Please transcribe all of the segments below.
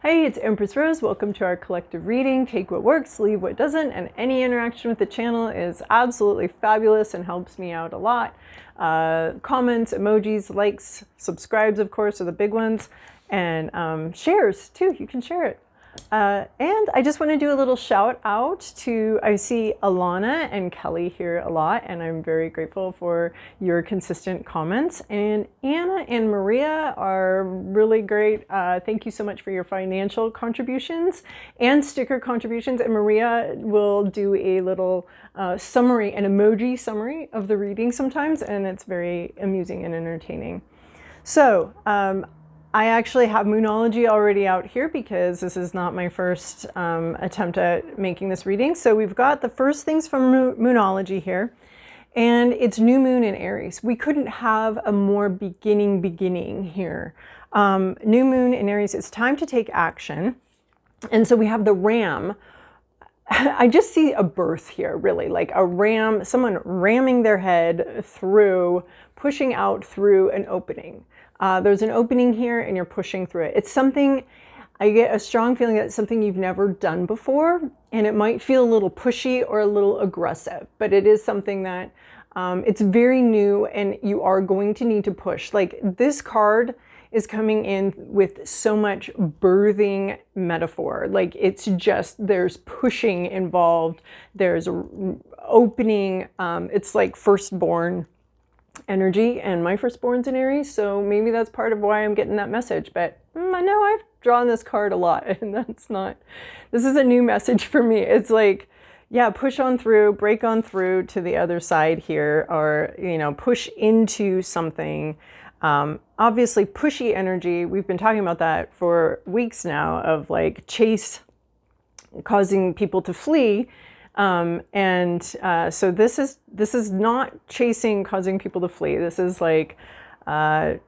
Hey, it's Empress Rose. Welcome to our collective reading. Take what works, leave what doesn't, and any interaction with the channel is absolutely fabulous and helps me out a lot. Comments, emojis, likes, subscribes, of course, are the big ones, and shares too. You can share it. And I just want to do a little shout out to, I see Alana and Kelly here a lot, and I'm very grateful for your consistent comments. And Anna and Maria are really great. Thank you so much for your financial contributions and sticker contributions. And Maria will do a little summary, an emoji summary of the reading sometimes, and it's very amusing and entertaining. So, I actually have Moonology already out here because this is not my first attempt at making this reading. So we've got the first things from Moonology here, and it's new moon in Aries. We couldn't have a more beginning here. New moon in Aries, it's time to take action. And so we have the ram. I just see a birth here, really, like a ram, someone ramming their head through, pushing out through an opening. There's an opening here and you're pushing through it. It's something, I get a strong feeling that it's something you've never done before, and it might feel a little pushy or a little aggressive, but it is something that it's very new and you are going to need to push. Like this card is coming in with so much birthing metaphor. Like it's just, there's pushing involved. There's opening. It's like firstborn energy, and my firstborn's in Aries, so maybe that's part of why I'm getting that message. But I know I've drawn this card a lot, and this is a new message for me. It's like, yeah, push on through, break on through to the other side here, or, you know, push into something. Obviously pushy energy, we've been talking about that for weeks now, of like chase causing people to flee. So this is not chasing, causing people to flee. This is like, yeah,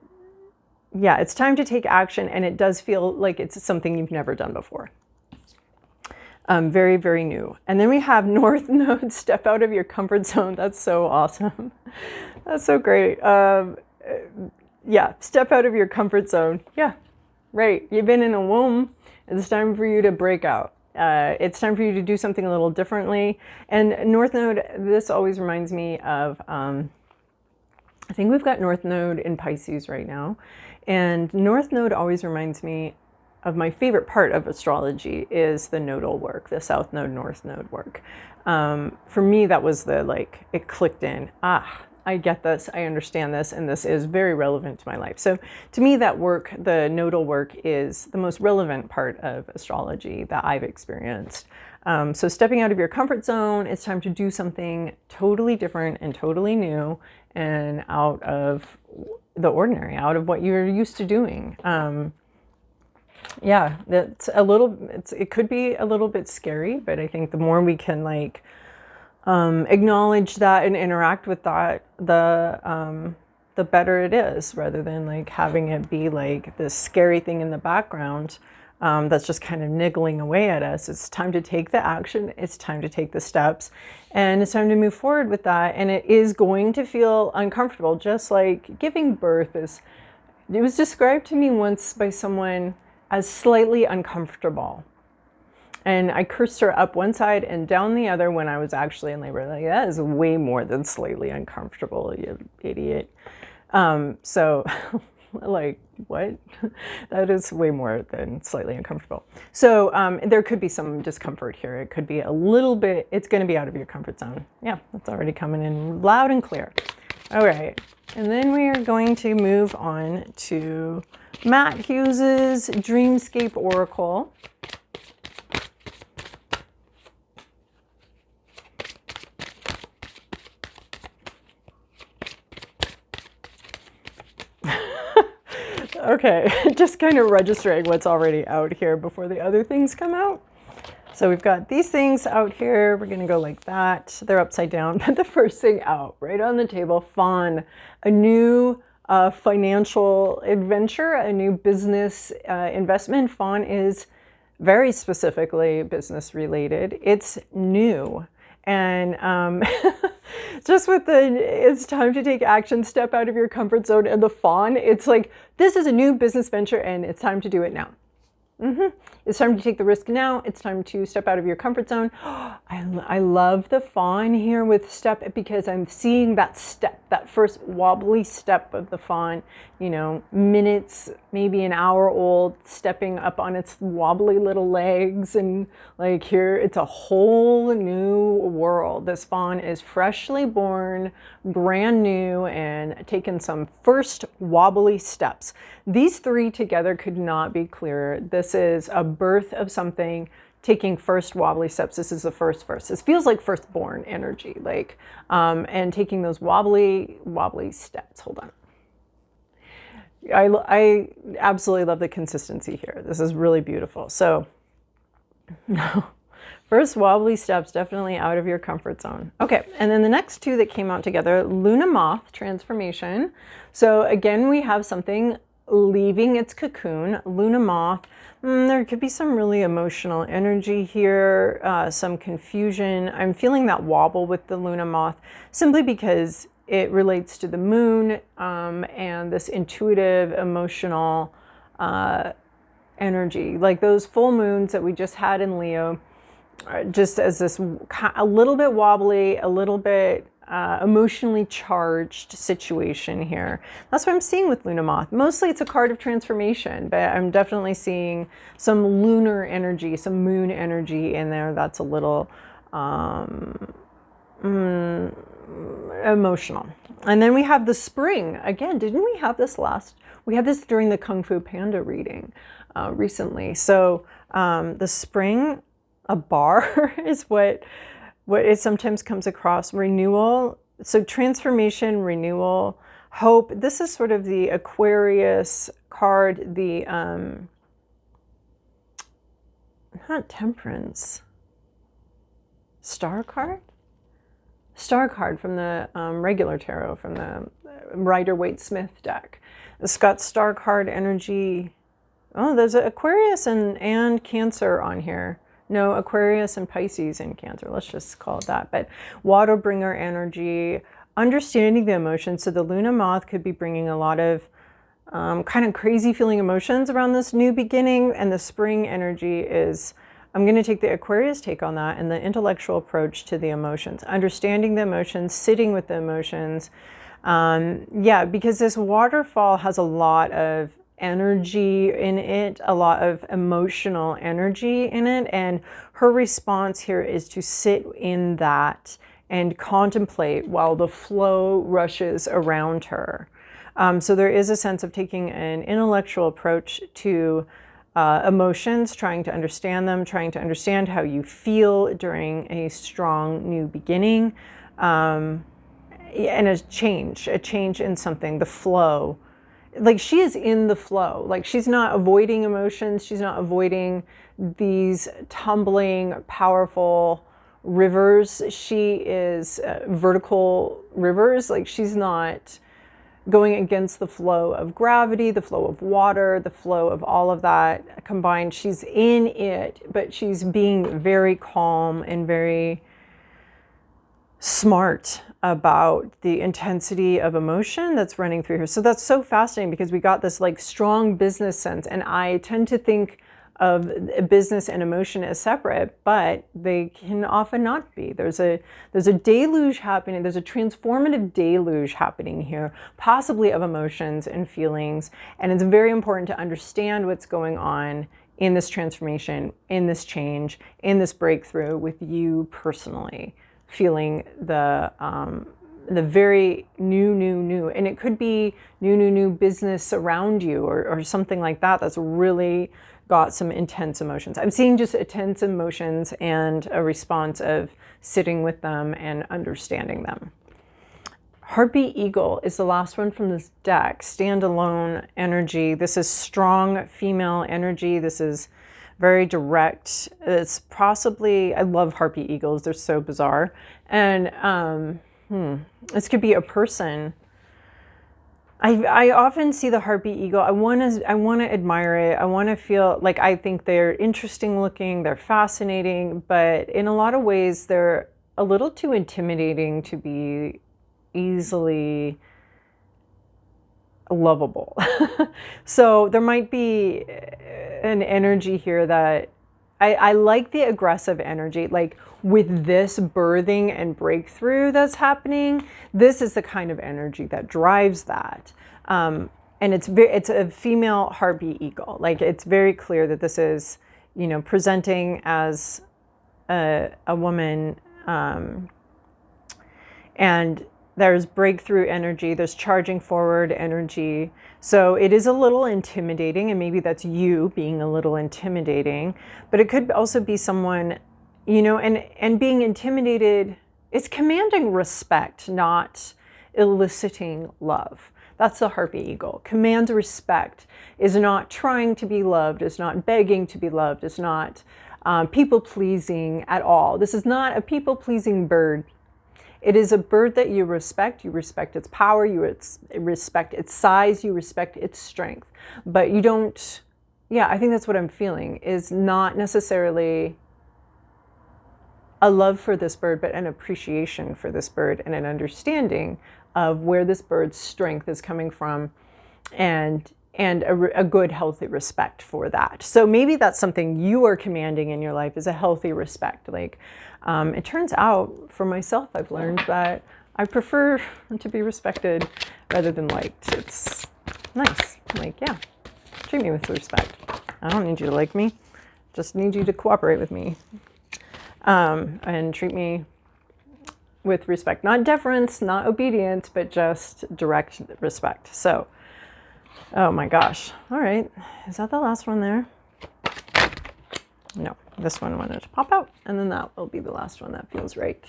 it's time to take action, and it does feel like it's something you've never done before. Very, very new. And then we have North Node, step out of your comfort zone. That's so awesome. That's so great. Yeah, step out of your comfort zone. Yeah, right. You've been in a womb. It's time for you to break out. It's time for you to do something a little differently. And North Node, this always reminds me of, I think we've got North Node in Pisces right now. And North Node always reminds me of my favorite part of astrology is the nodal work, the South Node, North Node work. For me, that was it clicked in. I get this, I understand this, and this is very relevant to my life. So to me, that work, the nodal work, is the most relevant part of astrology that I've experienced. So stepping out of your comfort zone, it's time to do something totally different and totally new and out of the ordinary, out of what you're used to doing. Yeah, that's it could be a little bit scary, but I think the more we can acknowledge that and interact with that, the better it is, rather than having it be like this scary thing in the background that's just kind of niggling away at us. It's time to take the action. It's time to take the steps, and it's time to move forward with that. And it is going to feel uncomfortable, just like giving birth is. It was described to me once by someone as slightly uncomfortable. And I cursed her up one side and down the other when I was actually in labor. Like, that is way more than slightly uncomfortable, you idiot. So like, what? That is way more than slightly uncomfortable. So there could be some discomfort here. It could be a little bit, it's going to be out of your comfort zone. Yeah, that's already coming in loud and clear. All right. And then we are going to move on to Matt Hughes's Dreamscape Oracle. Okay, just kind of registering what's already out here before the other things come out. So we've got these things out here. We're going to go like that. They're upside down. But the first thing out, right on the table, Fawn, a new financial adventure, a new business investment. Fawn is very specifically business related. It's new. And just with it's time to take action, step out of your comfort zone, and the fawn, it's like, this is a new business venture and it's time to do it now. It's time to take the risk now. It's time to step out of your comfort zone. I love the fawn here with step, because I'm seeing that step, that first wobbly step of the fawn, you know, minutes, maybe an hour old, stepping up on its wobbly little legs. And like here, it's a whole new world. This fawn is freshly born, brand new, and taken some first wobbly steps. These three together could not be clearer. This is a birth of something, taking first wobbly steps. This is the first. This feels like firstborn energy, like, and taking those wobbly steps. Hold on. I absolutely love the consistency here. This is really beautiful. So first wobbly steps, definitely out of your comfort zone. Okay, and then the next two that came out together, Luna Moth transformation. So again, we have something leaving its cocoon. Luna Moth, there could be some really emotional energy here, some confusion. I'm feeling that wobble with the Luna Moth simply because it relates to the moon, and this intuitive, emotional energy. Like those full moons that we just had in Leo, just as this a little bit wobbly, a little bit emotionally charged situation here. That's what I'm seeing with Luna Moth. Mostly it's a card of transformation, but I'm definitely seeing some lunar energy, some moon energy in there that's a little emotional. And then we have the spring. Again, didn't we have this we had this during the Kung Fu Panda reading recently. So the spring, a bar is what it sometimes comes across. Renewal, so transformation, renewal, hope. This is sort of the Aquarius card, the not Temperance, Star card from the regular tarot, from the Rider-Waite-Smith deck. It's got Star card energy. Oh, there's an Aquarius and Cancer on here. No, Aquarius and Pisces and Cancer. Let's just call it that. But water bringer energy, understanding the emotions. So the Luna Moth could be bringing a lot of kind of crazy feeling emotions around this new beginning. And the spring energy is, I'm going to take the Aquarius take on that and the intellectual approach to the emotions. Understanding the emotions, sitting with the emotions. Yeah, because this waterfall has a lot of energy in it, a lot of emotional energy in it, and her response here is to sit in that and contemplate while the flow rushes around her. So there is a sense of taking an intellectual approach to emotions, trying to understand them, trying to understand how you feel during a strong new beginning, and a change in something, the flow. Like she is in the flow. Like she's not avoiding emotions. She's not avoiding these tumbling, powerful rivers. She is vertical rivers. Like she's not going against the flow of gravity, the flow of water, the flow of all of that combined. She's in it, but she's being very calm and very smart about the intensity of emotion that's running through her. So that's so fascinating because we got this like strong business sense, and I tend to think of business and emotion as separate, but they can often not be. There's a deluge happening. There's a transformative deluge happening here, possibly of emotions and feelings. And it's very important to understand what's going on in this transformation, in this change, in this breakthrough with you personally, feeling the very new, and it could be new business around you or something like that that's really got some intense emotions. I'm seeing just intense emotions and a response of sitting with them and understanding them. Heartbeat Eagle is the last one from this deck. Standalone energy. This is strong female energy. This is very direct. It's possibly, I love Heartbeat Eagles. They're so bizarre. And this could be a person. I often see the Heartbeat Eagle. I want to admire it. I want to feel like I think they're interesting looking. They're fascinating, but in a lot of ways, they're a little too intimidating to be easily lovable. So there might be an energy here that I like the aggressive energy. Like with this birthing and breakthrough that's happening, this is the kind of energy that drives that. And it's a female heartbeat eagle. Like it's very clear that this is, you know, presenting as a woman, and there's breakthrough energy, there's charging forward energy. So it is a little intimidating, and maybe that's you being a little intimidating, but it could also be someone, you know, and being intimidated is commanding respect, not eliciting love. That's the harpy eagle. Commands respect, is not trying to be loved, is not begging to be loved, is not people-pleasing at all. This is not a people-pleasing bird. It is a bird that you respect. You respect its power, you respect its size, you respect its strength. But you don't, yeah, I think that's what I'm feeling, is not necessarily a love for this bird, but an appreciation for this bird and an understanding of where this bird's strength is coming from, and a good, healthy respect for that. So maybe that's something you are commanding in your life, is a healthy respect. Like, it turns out for myself, I've learned that I prefer to be respected rather than liked. It's nice. Like, yeah, treat me with respect. I don't need you to like me. Just need you to cooperate with me. And treat me with respect. Not deference, not obedience, but just direct respect. So, oh my gosh. All right. Is that the last one there? No, this one wanted to pop out, and then that will be the last one. That feels right.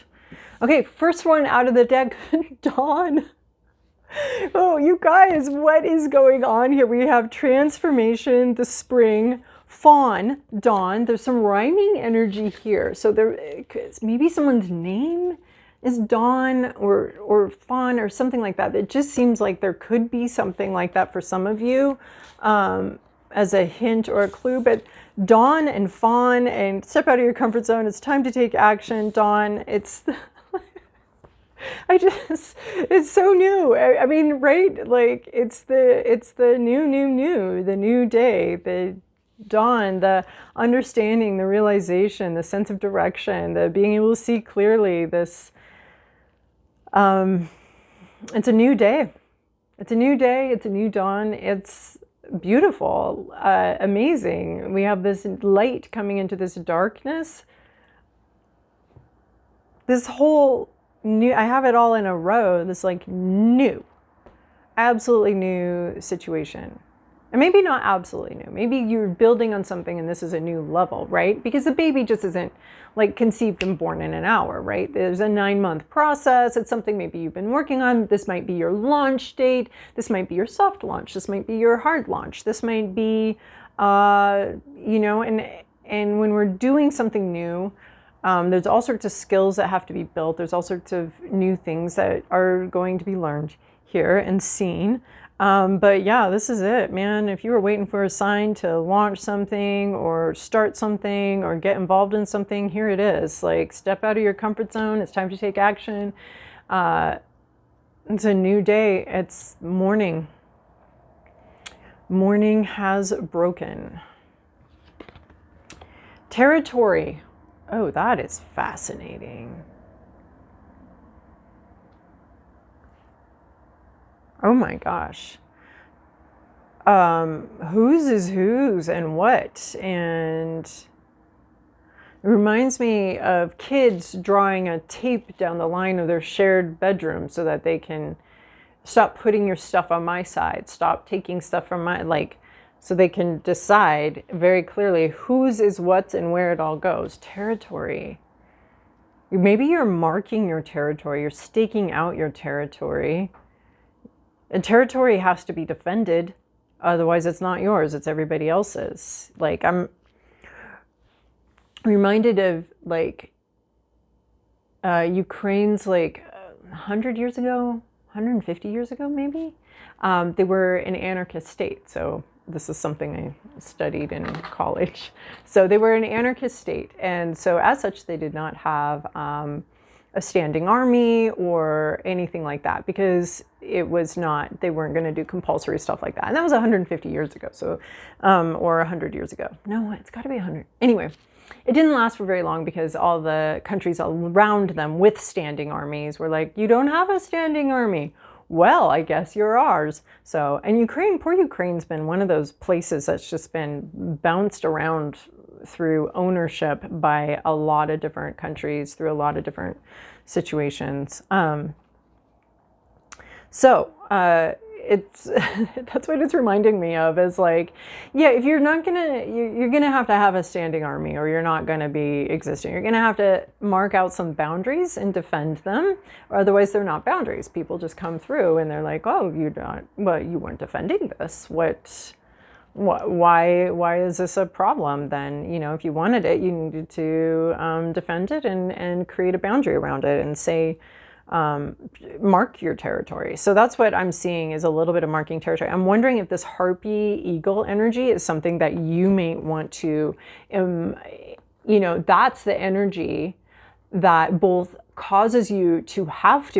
Okay, first one out of the deck, Dawn. Oh, you guys, what is going on here? We have transformation, the spring, fawn, dawn. There's some rhyming energy here. So there, maybe someone's name is Dawn or fawn or something like that. It just seems like there could be something like that for some of you, as a hint or a clue. But dawn and fawn and step out of your comfort zone. It's time to take action. Dawn, it's it's so new. I mean, right? Like it's the new, the new day, the dawn, the understanding, the realization, the sense of direction, the being able to see clearly. This, it's a new day. It's a new day. It's a new dawn. It's beautiful, amazing. We have this light coming into this darkness. This whole new, I have it all in a row, this like new, absolutely new situation. And maybe not absolutely new. Maybe you're building on something and this is a new level, right? Because the baby just isn't like conceived and born in an hour, right? There's a 9-month process. It's something maybe you've been working on. This might be your launch date. This might be your soft launch. This might be your hard launch. This might be, you know, and when we're doing something new, there's all sorts of skills that have to be built. There's all sorts of new things that are going to be learned here and seen. But yeah, this is it, man. If you were waiting for a sign to launch something or start something or get involved in something, here it is. Like, step out of your comfort zone. It's time to take action. It's a new day. It's morning. Morning has broken. Territory. Oh, that is fascinating. Oh my gosh. Whose is whose and what? And it reminds me of kids drawing a tape down the line of their shared bedroom so that they can stop putting your stuff on my side, stop taking stuff from my, like, so they can decide very clearly whose is what and where it all goes. Territory. Maybe you're marking your territory, you're staking out your territory. And territory has to be defended, otherwise it's not yours, it's everybody else's. Like, I'm reminded of like Ukraine's, like 100 years ago, 150 years ago maybe, they were an anarchist state. So this is something I studied in college. So they were an anarchist state, and so as such they did not have a standing army or anything like that, because it was not, they weren't going to do compulsory stuff like that. And that was 150 years ago. So, or 100 years ago. No, it's got to be 100. Anyway, it didn't last for very long because all the countries around them with standing armies were like, you don't have a standing army. Well, I guess you're ours. So, and Ukraine, poor Ukraine's been one of those places that's just been bounced around through ownership by a lot of different countries, through a lot of different situations. It's that's what it's reminding me of, is like, yeah, if you're not gonna, you're gonna have a standing army, or you're not gonna be existing. You're gonna have to mark out some boundaries and defend them, or otherwise they're not boundaries. People just come through and they're like, oh, you don't, well, you weren't defending this. Why is this a problem then? You know, if you wanted it, you needed to defend it and create a boundary around it and say, mark your territory. So that's what I'm seeing, is a little bit of marking territory. I'm wondering if this harpy eagle energy is something that you may want to, you know, that's the energy that both causes you to have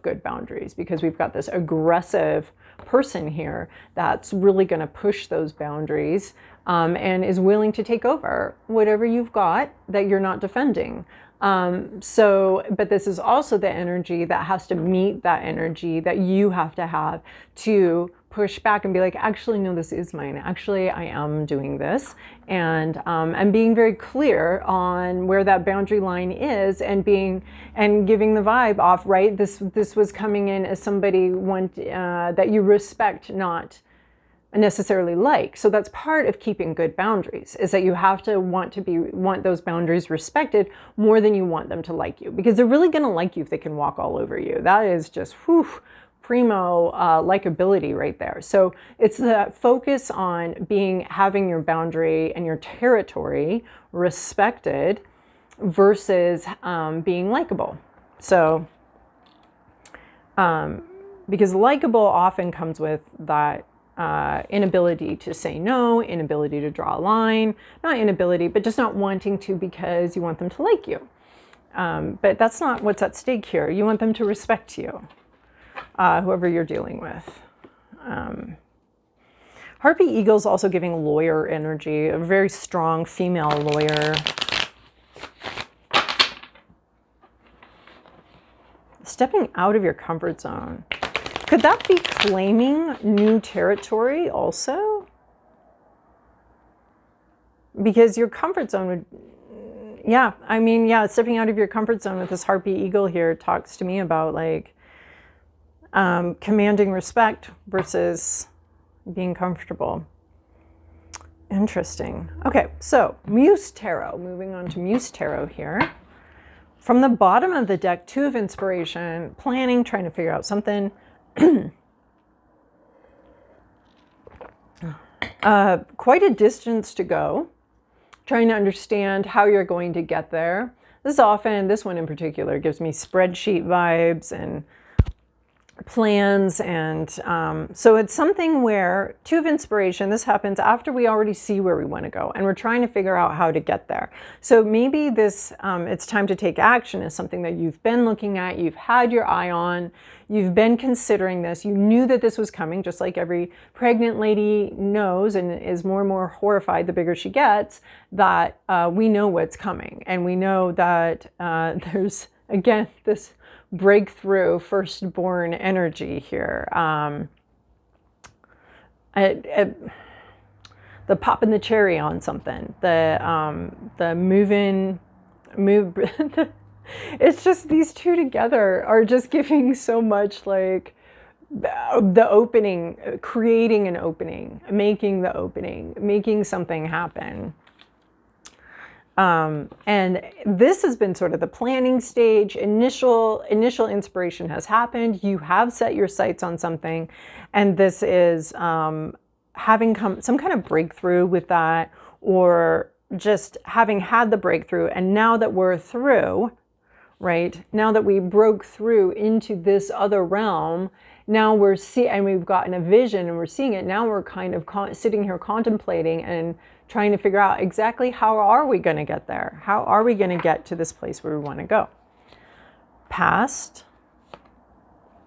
good boundaries, because we've got this aggressive person here that's really going to push those boundaries, and is willing to take over whatever you've got that you're not defending. But this is also the energy that has to meet that energy that you have to push back and be like, actually, no, this is mine. Actually, I am doing this. And being very clear on where that boundary line is, and giving the vibe off, right? This was coming in as somebody that you respect, not necessarily like. So that's part of keeping good boundaries, is that you have to want those boundaries respected more than you want them to like you, because they're really going to like you if they can walk all over you. That is just primo likability right there. So it's the focus on having your boundary and your territory respected versus being likable. So because likable often comes with that inability to say no, inability to draw a line, not inability, but just not wanting to because you want them to like you. But that's not what's at stake here. You want them to respect you, whoever you're dealing with. Harpy Eagle's also giving lawyer energy, a very strong female lawyer. Stepping out of your comfort zone. Could that be claiming new territory also? Because your comfort zone would, yeah, I mean, yeah, stepping out of your comfort zone with this Harpy Eagle here talks to me about like commanding respect versus being comfortable. Interesting. Okay, so Muse Tarot, moving on to Muse Tarot here. From the bottom of the deck, Two of Inspiration, planning, trying to figure out something. Quite a distance to go, trying to understand how you're going to get there. This one in particular gives me spreadsheet vibes and plans, and so it's something where Two of Inspiration, this happens after we already see where we want to go and we're trying to figure out how to get there. So maybe this it's time to take action is something that you've been looking at, you've had your eye on, you've been considering this, you knew that this was coming, just like every pregnant lady knows and is more and more horrified the bigger she gets, that we know what's coming, and we know that there's, again, this breakthrough firstborn energy here. The popping the cherry on something, the move. It's just these two together are just giving so much, like the opening, creating an opening, making something happen. And this has been sort of the planning stage. Initial inspiration has happened. You have set your sights on something, and this is having some kind of breakthrough with that, or just having had the breakthrough. And now that we're through, right? Now that we broke through into this other realm, now and we've gotten a vision and we're seeing it. Now we're kind of sitting here contemplating and trying to figure out exactly how are we going to get there? How are we going to get to this place where we want to go? past,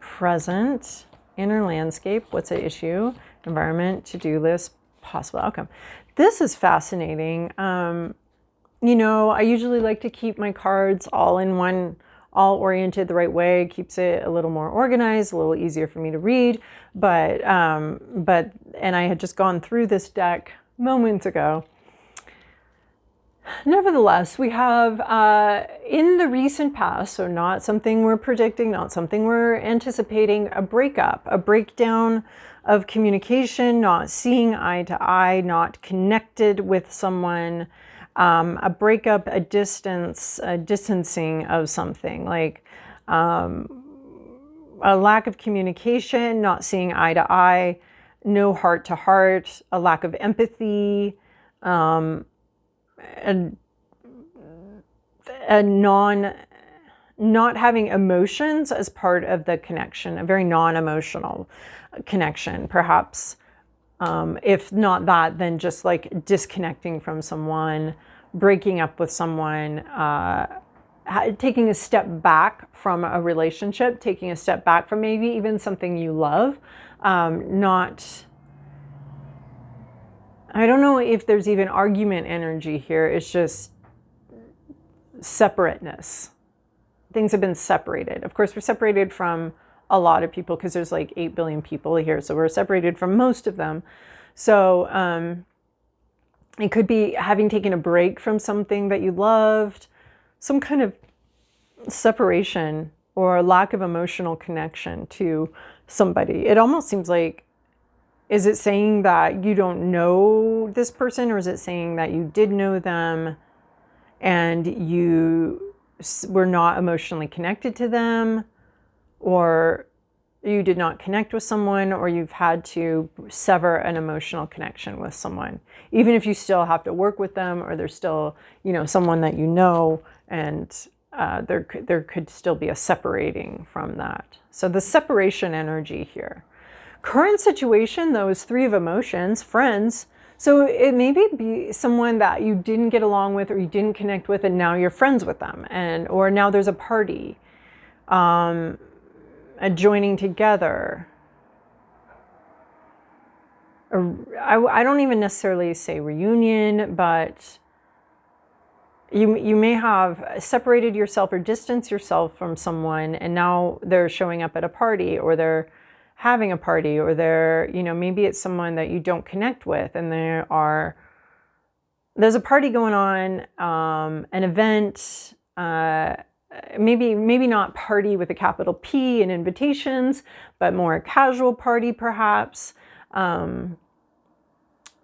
present, inner landscape, what's at issue, environment, to-do list, possible outcome. This is fascinating. You know, I usually like to keep my cards all in one, all oriented the right way. It keeps it a little more organized, a little easier for me to read. And I had just gone through this deck moments ago. Nevertheless, we have in the recent past, so not something we're predicting, not something we're anticipating, a breakup, a breakdown of communication, not seeing eye to eye, not connected with someone, a breakup, a distance, a distancing of something, like a lack of communication, not seeing eye to eye, no heart to heart, a lack of empathy, and not having emotions as part of the connection, a very non-emotional connection, perhaps. If not that, then just like disconnecting from someone, breaking up with someone, taking a step back from a relationship, taking a step back from maybe even something you love. I don't know if there's even argument energy here. It's just separateness. Things have been separated. Of course, we're separated from a lot of people because there's like 8 billion people here. So we're separated from most of them. So it could be having taken a break from something that you loved, some kind of separation or lack of emotional connection to somebody. It almost seems like, is it saying that you don't know this person, or is it saying that you did know them and you were not emotionally connected to them, or you did not connect with someone, or you've had to sever an emotional connection with someone, even if you still have to work with them, or there's still, you know, someone that you know, and there could still be a separating from that. So the separation energy here. Current situation, though, is 3 of emotions, friends. So it may be someone that you didn't get along with or you didn't connect with, and now you're friends with them, or now there's a party, a joining together. I don't even necessarily say reunion, but you may have separated yourself or distanced yourself from someone, and now they're showing up at a party, or they're having a party, or they're, you know, maybe it's someone that you don't connect with, and there's a party going on, an event, maybe not party with a capital P and invitations, but more a casual party perhaps. A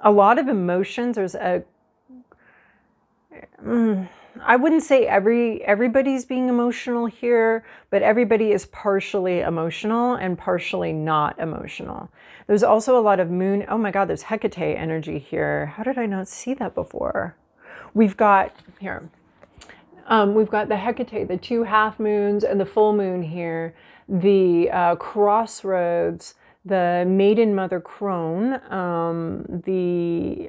lot of emotions. There's I wouldn't say everybody's being emotional here, but everybody is partially emotional and partially not emotional. There's also a lot of moon. Oh my God, there's Hecate energy here. How did I not see that before? We've got here. We've got the Hecate, the 2 half moons, and the full moon here. The crossroads, the maiden mother crone, the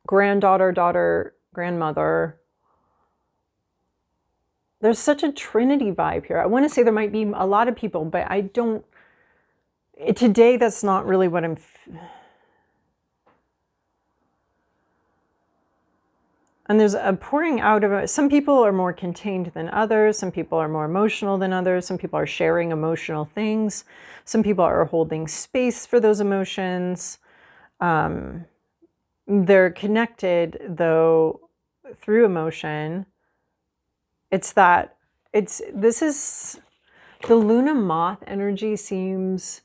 granddaughter, daughter, grandmother. There's such a Trinity vibe here. I want to say there might be a lot of people, but I don't, today that's not really what I'm, and there's a pouring out of it. Some people are more contained than others. Some people are more emotional than others. Some people are sharing emotional things. Some people are holding space for those emotions. They're connected, though, through emotion. This is, the Luna moth energy seems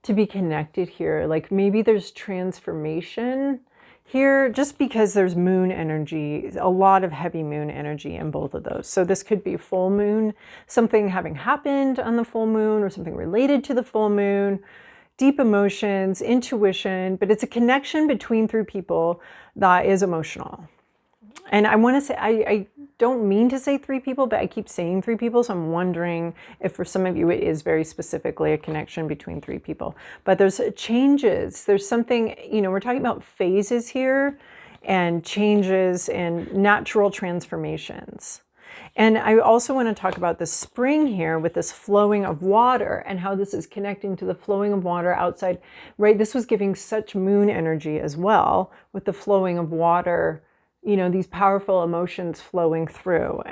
to be connected here. Like maybe there's transformation here, just because there's moon energy, a lot of heavy moon energy in both of those. So this could be full moon, something having happened on the full moon, or something related to the full moon, deep emotions, intuition, but it's a connection between 3 people that is emotional. And I want to say, I don't mean to say 3 people, but I keep saying 3 people. So I'm wondering if for some of you, it is very specifically a connection between 3 people. But there's changes. There's something, you know, we're talking about phases here, and changes and natural transformations. And I also want to talk about the spring here with this flowing of water and how this is connecting to the flowing of water outside, right? This was giving such moon energy as well with the flowing of water, you know, these powerful emotions flowing through.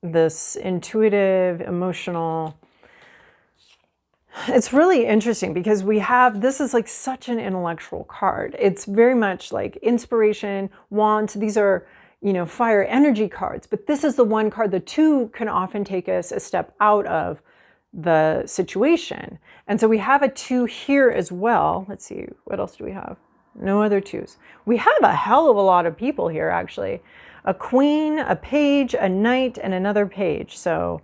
This intuitive, emotional. It's really interesting because we have, this is like such an intellectual card. It's very much like inspiration, wands. These are, you know, fire energy cards, but this is the one card. The two can often take us a step out of the situation. And so we have a 2 here as well. Let's see, what else do we have? No other 2s. We have a hell of a lot of people here, actually. A queen, a page, a knight, and another page. So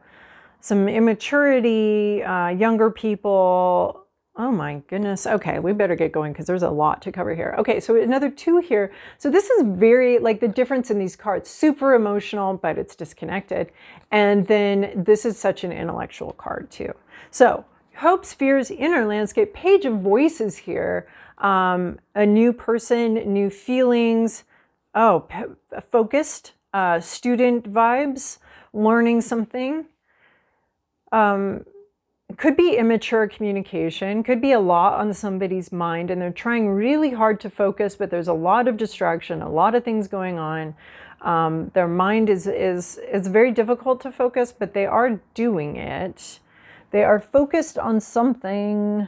some immaturity, younger people. Oh my goodness. Okay, we better get going because there's a lot to cover here. Okay, so another 2 here. So this is very, like the difference in these cards, super emotional, but it's disconnected. And then this is such an intellectual card too. So hopes, fears, inner landscape, page of voices here. A new person, new feelings. Oh, focused, student vibes, learning something. Could be immature communication, could be a lot on somebody's mind and they're trying really hard to focus, but there's a lot of distraction, a lot of things going on. Their mind is very difficult to focus, but they are doing it. They are focused on something.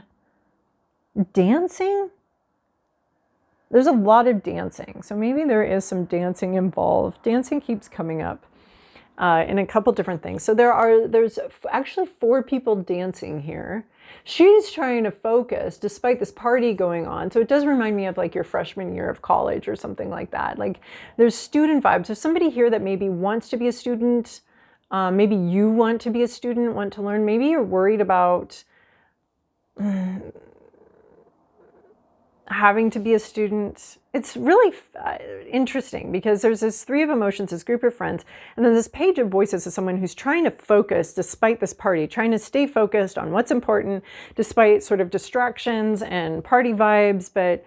Dancing? There's a lot of dancing, so maybe there is some dancing involved. Dancing keeps coming up. In a couple different things. So there's actually 4 people dancing here. She's trying to focus despite this party going on. So it does remind me of like your freshman year of college or something like that. Like there's student vibes. There's somebody here that maybe wants to be a student. Maybe you want to be a student, want to learn. Maybe you're worried about having to be a student. It's really interesting because there's this 3 of emotions, this group of friends, and then this page of voices is someone who's trying to focus despite this party, trying to stay focused on what's important despite sort of distractions and party vibes. But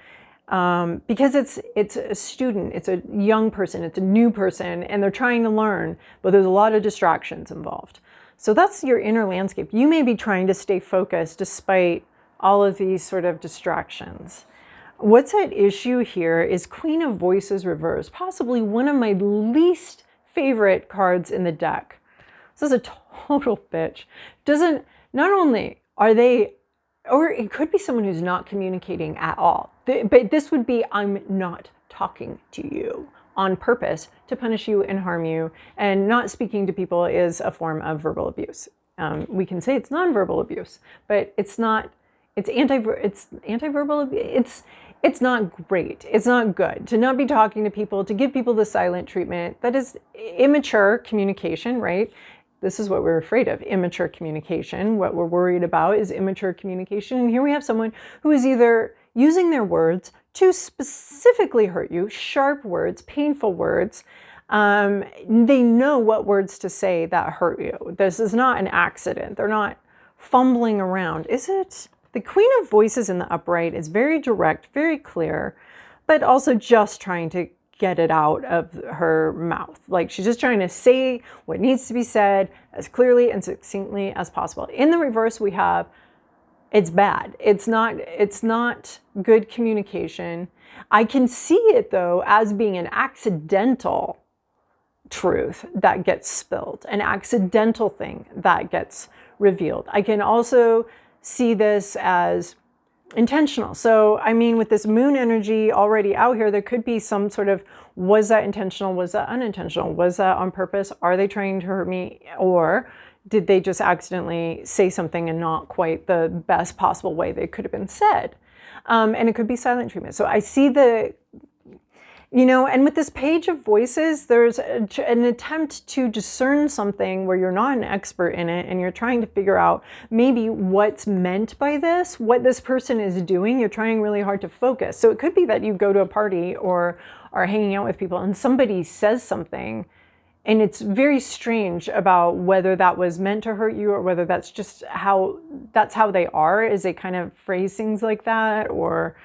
because it's a student, it's a young person, it's a new person, and they're trying to learn, but there's a lot of distractions involved. So that's your inner landscape. You may be trying to stay focused despite all of these sort of distractions. What's at issue here is Queen of Voices reversed, possibly one of my least favorite cards in the deck. This is a total bitch. Not only are they, or it could be someone who's not communicating at all, but this would be, I'm not talking to you on purpose to punish you and harm you, and not speaking to people is a form of verbal abuse. We can say it's nonverbal abuse, but it's not. It's anti-verbal abuse. It's not great. It's not good to not be talking to people, to give people the silent treatment. That is immature communication, right? This is what we're afraid of, immature communication. What we're worried about is immature communication. And here we have someone who is either using their words to specifically hurt you, sharp words, painful words. They know what words to say that hurt you. This is not an accident. They're not fumbling around, is it? The Queen of Voices in the upright is very direct, very clear, but also just trying to get it out of her mouth. Like she's just trying to say what needs to be said as clearly and succinctly as possible. In the reverse, we have, it's bad. It's not good communication. I can see it though as being an accidental truth that gets spilled, an accidental thing that gets revealed. I can also see this as intentional. So, I mean, with this moon energy already out here, there could be some sort of, was that intentional? Was that unintentional? Was that on purpose? Are they trying to hurt me? Or did they just accidentally say something in not quite the best possible way they could have been said? And it could be silent treatment. So I see the, you know, and with this page of voices, there's an attempt to discern something where you're not an expert in it and you're trying to figure out maybe what's meant by this, what this person is doing. You're trying really hard to focus. So it could be that you go to a party or are hanging out with people and somebody says something and it's very strange about whether that was meant to hurt you or whether that's just how they are, is they kind of phrase things like that, or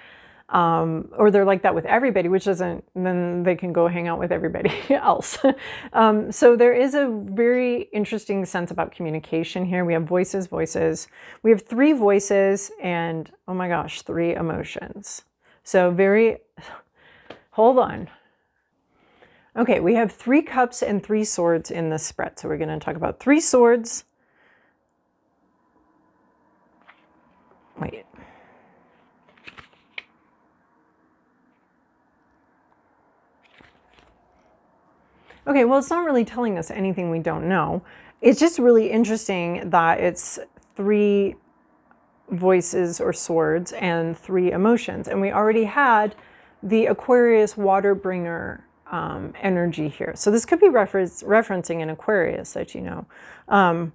or they're like that with everybody, which doesn't, then they can go hang out with everybody else. So there is a very interesting sense about communication here. We have voices, voices. We have 3 voices and, oh my gosh, 3 emotions. So hold on. Okay, we have 3 cups and 3 swords in this spread. So we're going to talk about 3 swords. Wait. Okay, well, it's not really telling us anything we don't know. It's just really interesting that it's 3 voices or swords and 3 emotions. And we already had the Aquarius water bringer energy here. So this could be referencing an Aquarius that you know.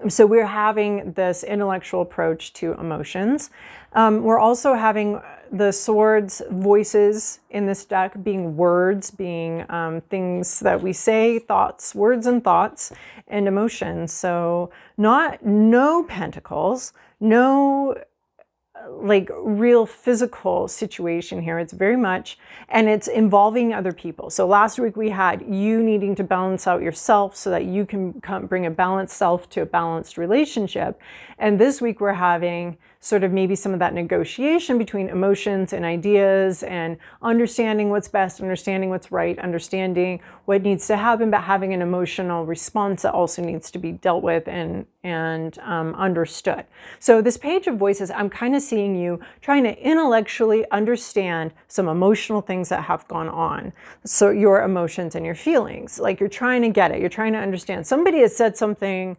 So we're having this intellectual approach to emotions. We're also having the swords no in this deck being words, being things that we say, thoughts, words and thoughts, and emotions. So no pentacles, no like real physical situation here. It's very much, and it's involving other people. So last week we had you needing to balance out yourself so that you can bring a balanced self to a balanced relationship. And this week we're having sort of maybe some of that negotiation between emotions and ideas and understanding what's best, understanding what's right, understanding what needs to happen, but having an emotional response that also needs to be dealt with and understood. So this page of voices, I'm kind of seeing you trying to intellectually understand some emotional things that have gone on. So your emotions and your feelings, like you're trying to get it, you're trying to understand. Somebody has said something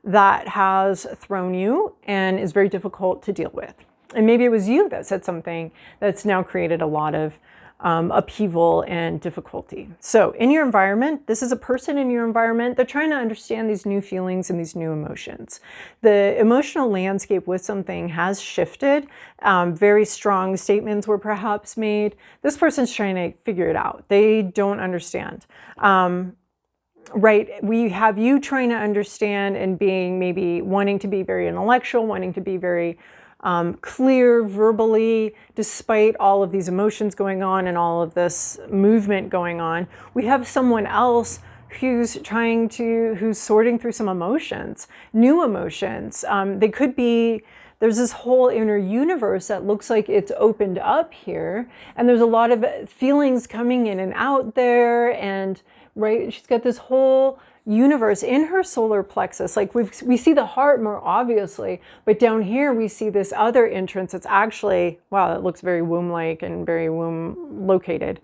that has thrown you and is very difficult to deal with. And maybe it was you that said something that's now created a lot of upheaval and difficulty. So in your environment, this is a person in your environment. They're trying to understand these new feelings and these new emotions. The emotional landscape with something has shifted. Very strong statements were perhaps made. This person's trying to figure it out. They don't understand. Right, we have you trying to understand and being maybe wanting to be very intellectual, wanting to be very clear verbally, despite all of these emotions going on and all of this movement going on. We have someone else who's who's sorting through some emotions, new emotions. They could be, there's this whole inner universe that looks like it's opened up here, and there's a lot of feelings coming in and out there, and right, she's got this whole universe in her solar plexus. Like we see the heart more obviously, but down here we see this other entrance. It's actually, wow, it looks very womb-like and very womb located.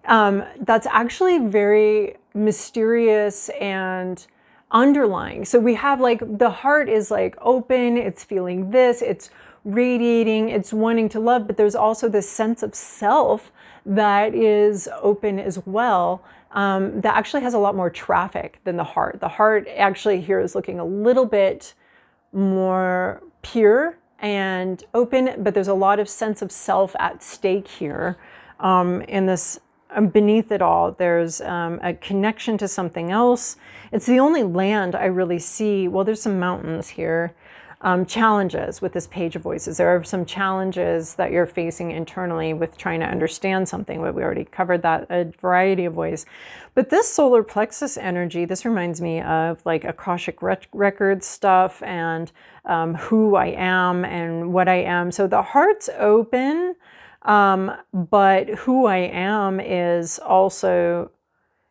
That's actually very mysterious and underlying. So we have like the heart is like open, it's feeling this, it's radiating, it's wanting to love, but there's also this sense of self that is open as well. That actually has a lot more traffic than the heart. The heart actually here is looking a little bit more pure and open, but there's a lot of sense of self at stake here. In this, beneath it all, there's a connection to something else. It's the only land I really see. Well, there's some mountains here. Challenges with this page of voices. There are some challenges that you're facing internally with trying to understand something, but we already covered that, a variety of ways. But this solar plexus energy, this reminds me of like Akashic record stuff and who I am and what I am. So the heart's open, but who I am is also,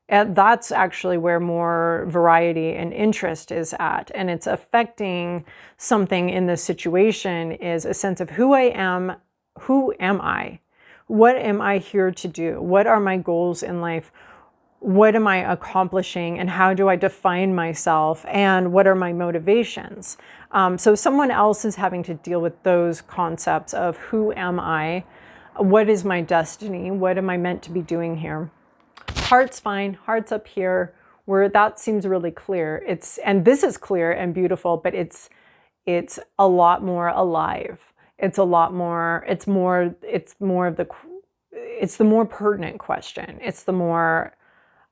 that's actually where more variety and interest is at. And it's affecting something in this situation is a sense of who I am, who am I? What am I here to do? What are my goals in life? What am I accomplishing? And how do I define myself? And what are my motivations? So someone else is having to deal with those concepts of who am I? What is my destiny? What am I meant to be doing here? Heart's fine, heart's up here, where that seems really clear. And this is clear and beautiful, but it's a lot more alive. It's a lot more, it's the more pertinent question. It's the more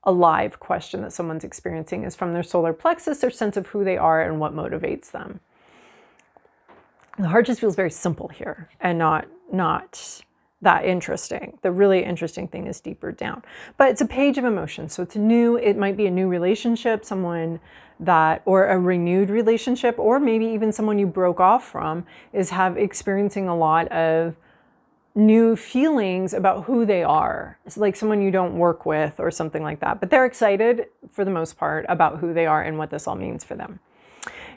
alive question that someone's experiencing is from their solar plexus, their sense of who they are and what motivates them. The heart just feels very simple here and not not that interesting. The really interesting thing is deeper down. But it's a page of emotion. So it's new. It might be a new relationship, someone that, or a renewed relationship, or maybe even someone you broke off from is experiencing a lot of new feelings about who they are. It's like someone you don't work with or something like that. But they're excited for the most part about who they are and what this all means for them.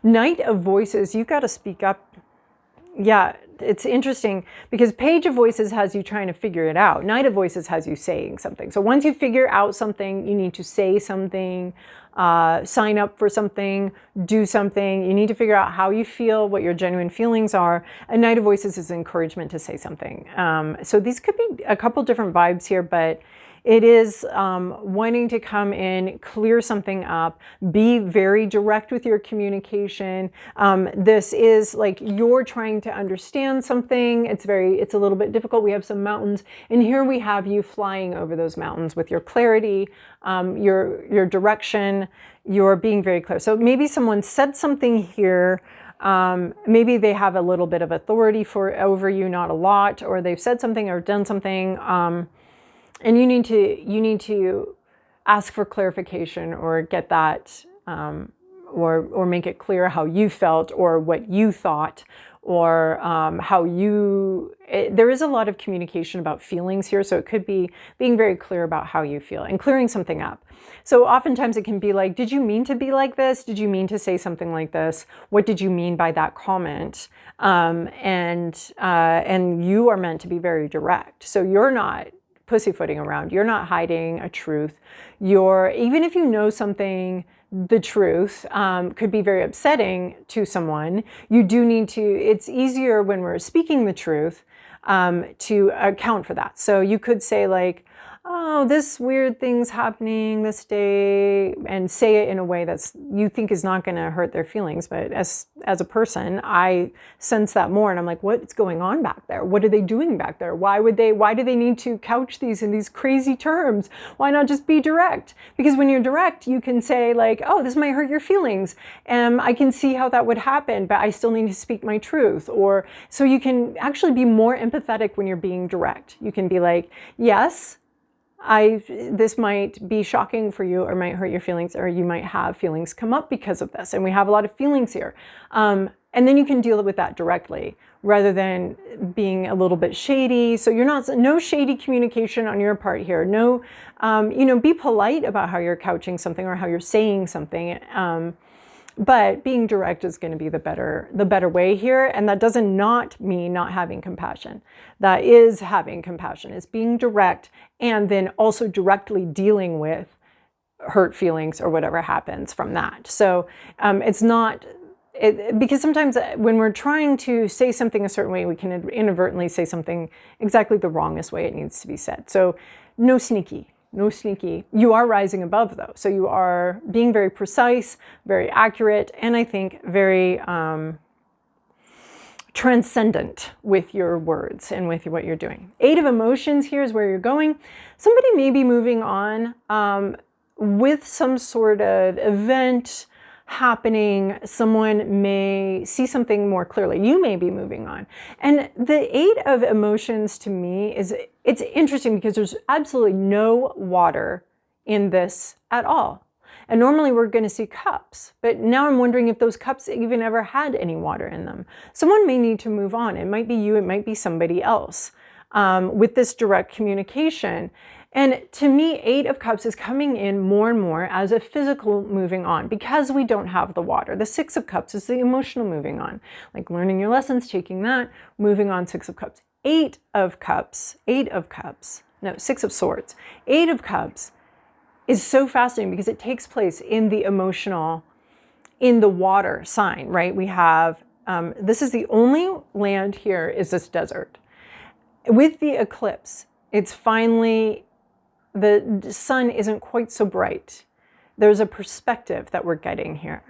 Knight of Voices, you've got to speak up. Yeah, it's interesting because Page of Voices has you trying to figure it out. Knight of Voices has you saying something. So once you figure out something, you need to say something, sign up for something, do something. You need to figure out how you feel, what your genuine feelings are. And Knight of Voices is encouragement to say something. So these could be a couple different vibes here, but it is wanting to come in, clear something up, be very direct with your communication. This is like you're trying to understand something. It's a little bit difficult. We have some mountains, and here we have you flying over those mountains with your clarity, your direction. You're being very clear. So maybe someone said something here. Maybe they have a little bit of authority over you, not a lot, or they've said something or done something. And you need to ask for clarification or get that, or make it clear how you felt or what you thought, or there is a lot of communication about feelings here. So it could be being very clear about how you feel and clearing something up. So oftentimes it can be like, did you mean to be like this? Did you mean to say something like this? What did you mean by that comment? And you are meant to be very direct. So you're not pussyfooting around. You're not hiding a truth. Even if you know something, the truth could be very upsetting to someone. You do need to, it's easier when we're speaking the truth to account for that. So you could say like, oh, this weird thing's happening this day, and say it in a way that's you think is not going to hurt their feelings. But as a person, I sense that more, and I'm like, what's going on back there? What are they doing back there? Why do they need to couch these in these crazy terms? Why not just be direct? Because when you're direct, you can say like, oh, this might hurt your feelings. I can see how that would happen, but I still need to speak my truth. Or so you can actually be more empathetic when you're being direct. You can be like, yes, this might be shocking for you or might hurt your feelings, or you might have feelings come up because of this. And we have a lot of feelings here. And then you can deal with that directly rather than being a little bit shady. So no shady communication on your part here. No, be polite about how you're couching something or how you're saying something. But being direct is going to be the better way here. And that doesn't not mean not having compassion. That is having compassion. It's being direct and then also directly dealing with hurt feelings or whatever happens from that. So it's not, because sometimes when we're trying to say something a certain way, we can inadvertently say something exactly the wrongest way it needs to be said. So no sneaky. No sneaky. You are rising above though. So you are being very precise, very accurate, and I think very transcendent with your words and with what you're doing. 8 of Emotions here is where you're going. Somebody may be moving on with some sort of event happening. Someone may see something more clearly. You may be moving on. And the 8 of Emotions to me it's interesting because there's absolutely no water in this at all. And normally we're going to see cups, but now I'm wondering if those cups even ever had any water in them. Someone may need to move on. It might be you, it might be somebody else with this direct communication. And to me, 8 of Cups is coming in more and more as a physical moving on because we don't have the water. The 6 of Cups is the emotional moving on, like learning your lessons, taking that, moving on. 6 of Cups. 6 of Swords. 8 of Cups is so fascinating because it takes place in the emotional, in the water sign, right? We have, this is the only land here is this desert. With the eclipse, it's finally, the sun isn't quite so bright. There's a perspective that we're getting here.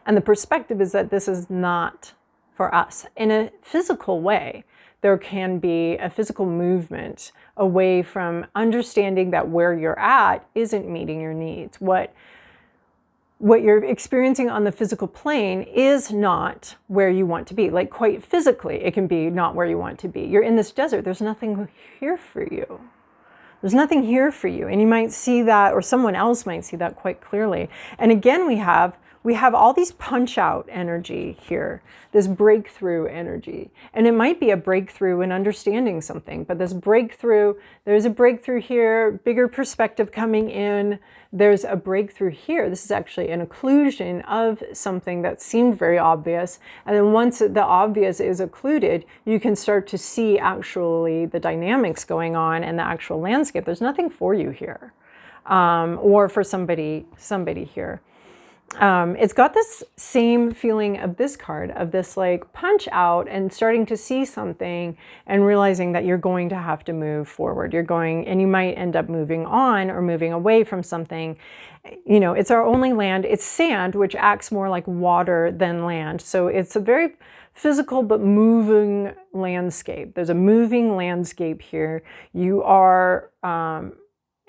And the perspective is that this is not for us. In a physical way, there can be a physical movement away from understanding that where you're at isn't meeting your needs. What what you're experiencing on the physical plane is not where you want to be. Like quite physically, it can be not where you want to be. You're in this desert. There's nothing here for you. There's nothing here for you. And you might see that, or someone else might see that quite clearly. And again, we have all these punch out energy here, this breakthrough energy. And it might be a breakthrough in understanding something, but this breakthrough, there's a breakthrough here, bigger perspective coming in. There's a breakthrough here. This is actually an occlusion of something that seemed very obvious. And then once the obvious is occluded, you can start to see actually the dynamics going on and the actual landscape. There's nothing for you here, or for somebody here. It's got this same feeling of this card, of this like punch out and starting to see something and realizing that you're going to have to move forward. You're going, and you might end up moving on or moving away from something. You know, it's our only land. It's sand, which acts more like water than land. So it's a very physical but moving landscape. There's a moving landscape here. You are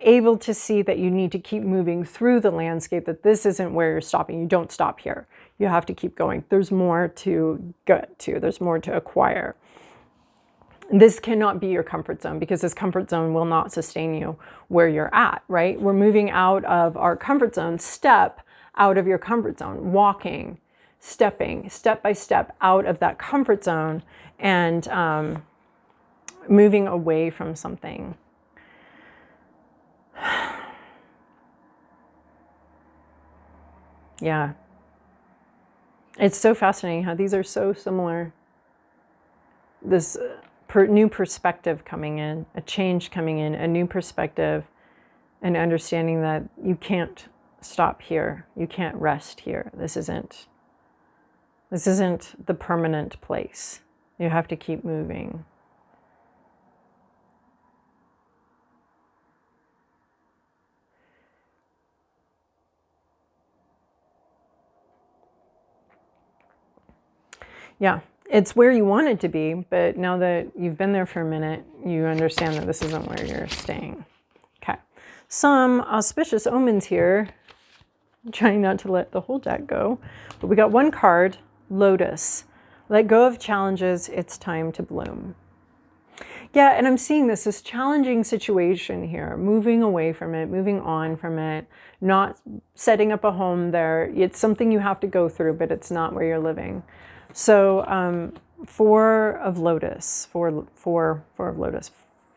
able to see that you need to keep moving through the landscape, that this isn't where you're stopping. You don't stop here. You have to keep going. There's more to get to. There's more to acquire. This cannot be your comfort zone, because this comfort zone will not sustain you where you're at, right? We're moving out of our comfort zone. Step out of your comfort zone, walking, stepping, step by step out of that comfort zone and moving away from something. Yeah. It's so fascinating how these are so similar. This new perspective coming in, a change coming in, a new perspective, and understanding that you can't stop here. You can't rest here. This isn't the permanent place. You have to keep moving. Yeah, it's where you want it to be, but now that you've been there for a minute, you understand that this isn't where you're staying. Okay, some auspicious omens here. I'm trying not to let the whole deck go, but we got one card, Lotus. Let go of challenges, it's time to bloom. Yeah, and I'm seeing this challenging situation here, moving away from it, moving on from it, not setting up a home there. It's something you have to go through, but it's not where you're living. So Four of Lotus,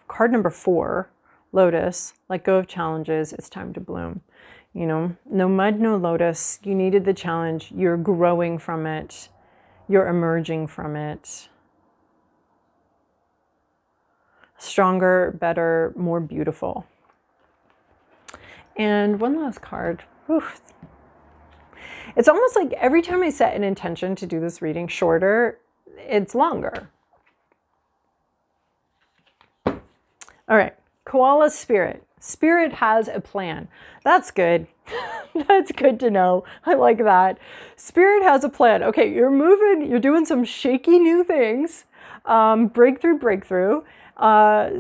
card number 4, Lotus, let go of challenges, it's time to bloom. You know, no mud, no lotus. You needed the challenge. You're growing from it. You're emerging from it. Stronger, better, more beautiful. And one last card. Oof. It's almost like every time I set an intention to do this reading shorter, it's longer. All right, Koala Spirit. Spirit has a plan. That's good. That's good to know. I like that. Spirit has a plan. Okay, you're moving, you're doing some shaky new things. Breakthrough.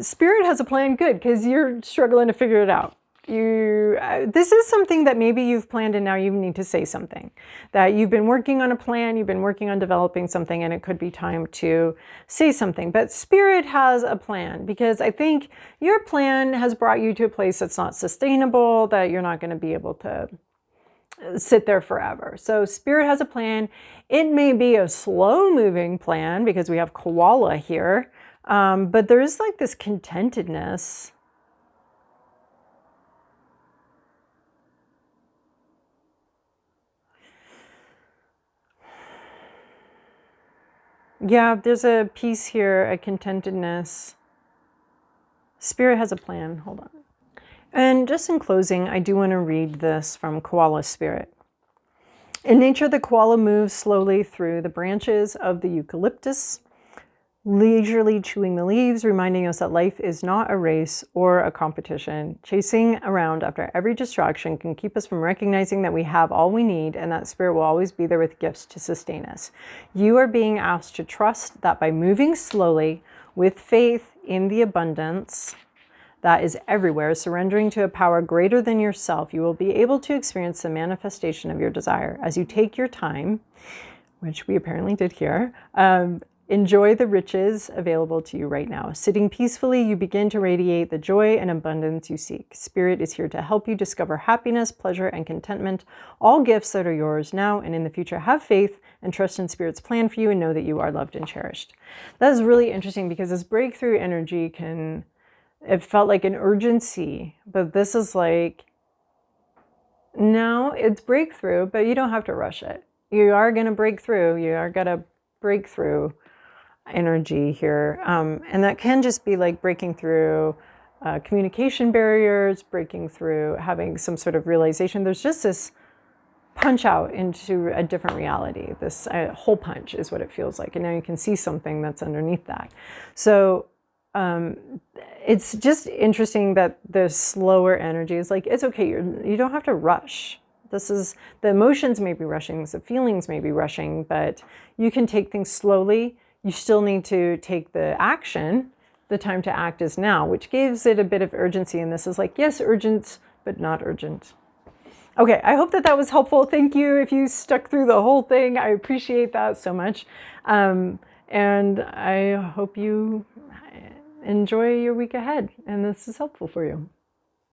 Spirit has a plan, good, because you're struggling to figure it out. This is something that maybe you've planned and now you need to say something. That you've been working on a plan, you've been working on developing something, and it could be time to say something. But Spirit has a plan, because I think your plan has brought you to a place that's not sustainable, that you're not going to be able to sit there forever. So Spirit has a plan. It may be a slow-moving plan because we have koala here, but there is like this contentedness. Yeah, there's a piece here, a contentedness. Spirit has a plan. Hold on. And just in closing, I do want to read this from Koala Spirit. In nature, the koala moves slowly through the branches of the eucalyptus, leisurely chewing the leaves, reminding us that life is not a race or a competition. Chasing around after every distraction can keep us from recognizing that we have all we need and that Spirit will always be there with gifts to sustain us. You are being asked to trust that by moving slowly with faith in the abundance, that is everywhere, surrendering to a power greater than yourself, you will be able to experience the manifestation of your desire. As you take your time, which we apparently did here, enjoy the riches available to you right now. Sitting peacefully, you begin to radiate the joy and abundance you seek. Spirit is here to help you discover happiness, pleasure, and contentment, all gifts that are yours now and in the future. Have faith and trust in Spirit's plan for you, and know that you are loved and cherished. That is really interesting, because this breakthrough energy it felt like an urgency, but this is like, no, it's breakthrough, but you don't have to rush it. You are going to break through. You are going to break through energy here. And that can just be like breaking through communication barriers, breaking through having some sort of realization. There's just this punch out into a different reality. This hole punch is what it feels like. And now you can see something that's underneath that. So it's just interesting that the slower energy is like, it's okay. You don't have to rush. The emotions may be rushing, the feelings may be rushing, but you can take things slowly. You still need to take the action. The time to act is now, which gives it a bit of urgency. And this is like, yes, urgent, but not urgent. Okay, I hope that was helpful. Thank you if you stuck through the whole thing. I appreciate that so much. And I hope you enjoy your week ahead, and this is helpful for you.